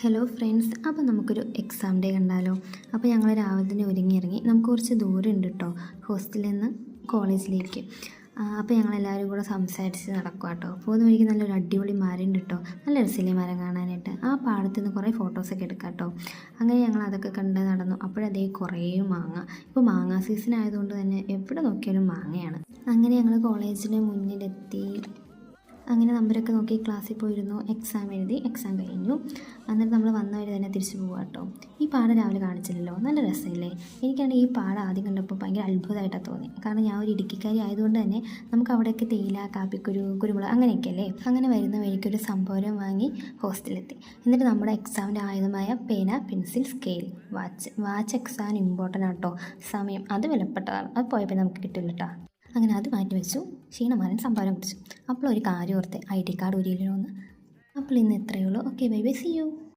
Hello friends, അപ്പോൾ നമുക്കൊരു exam day കണ്ടാലോ? അപ്പോൾ ഞങ്ങൾ രാവിലെ തന്നെ ഒരുങ്ങിയിറങ്ങി. നമുക്ക് കുറച്ച് ദൂരം ഉണ്ട് കേട്ടോ ഹോസ്റ്റലിൽ നിന്ന് കോളേജിലേക്ക്. അപ്പോൾ ഞങ്ങളെല്ലാവരും കൂടെ സംസാരിച്ച് നടക്കുക കേട്ടോ. പോകുന്ന വഴിക്ക് നല്ലൊരു അടിപൊളി മരം ഉണ്ട് കേട്ടോ. നല്ല രസമില്ലേ മരം കാണാനായിട്ട്. ആ പാടത്ത് നിന്ന് കുറേ ഫോട്ടോസൊക്കെ എടുക്കാം കേട്ടോ. അങ്ങനെ ഞങ്ങൾ അതൊക്കെ കണ്ട് നടന്നു. അപ്പോഴതേ കുറേ മാങ്ങ. ഇപ്പോൾ മാങ്ങ സീസൺ ആയതുകൊണ്ട് തന്നെ എവിടെ നോക്കിയാലും മാങ്ങയാണ്. അങ്ങനെ ഞങ്ങൾ കോളേജിന് മുന്നിലെത്തി. അങ്ങനെ നമ്പരൊക്കെ നോക്കി ക്ലാസ്സിൽ പോയിരുന്നു. എക്സാം എഴുതി, എക്സാം കഴിഞ്ഞു. എന്നിട്ട് നമ്മൾ വന്ന വഴി തന്നെ തിരിച്ചു പോകാം കേട്ടോ. ഈ പാടം രാവിലെ കാണിച്ചില്ലല്ലോ, നല്ല രസമില്ലേ? എനിക്കാണെങ്കിൽ ഈ പാടം ആദ്യം കണ്ടപ്പോൾ ഭയങ്കര അത്ഭുതമായിട്ടാണ് തോന്നി. കാരണം ഞാൻ ഒരു ഇടുക്കിക്കാരി ആയതുകൊണ്ട് തന്നെ നമുക്ക് അവിടെയൊക്കെ തേയില, കാപ്പിക്കുരു, കുരുമുളക് അങ്ങനെയൊക്കെ അല്ലേ. അങ്ങനെ വരുന്ന വഴിക്കൊരു സംഭവം വാങ്ങി ഹോസ്റ്റലിലെത്തി. എന്നിട്ട് നമ്മുടെ എക്സാമിൻ്റെ ആയുധമായ പേന, പെൻസിൽ, സ്കെയിൽ, വാച്ച് എക്സാമിന് ഇമ്പോർട്ടൻ്റ് ആട്ടോ. സമയം അത് വിലപ്പെട്ടതാണ്. അത് പോയപ്പോൾ നമുക്ക് കിട്ടില്ല കേട്ടോ. അങ്ങനെ അത് മാറ്റി വെച്ചു. ക്ഷീണമാരൻ സംഭാരം കുടിച്ചു. അപ്പോൾ ഒരു കാര്യം ഓർത്ത് ID കാർഡ് ഊരിയില്ലോ എന്ന്. അപ്പോൾ ഇന്ന് ഇത്രയേ ഉള്ളൂ. Okay, bye bye, see U.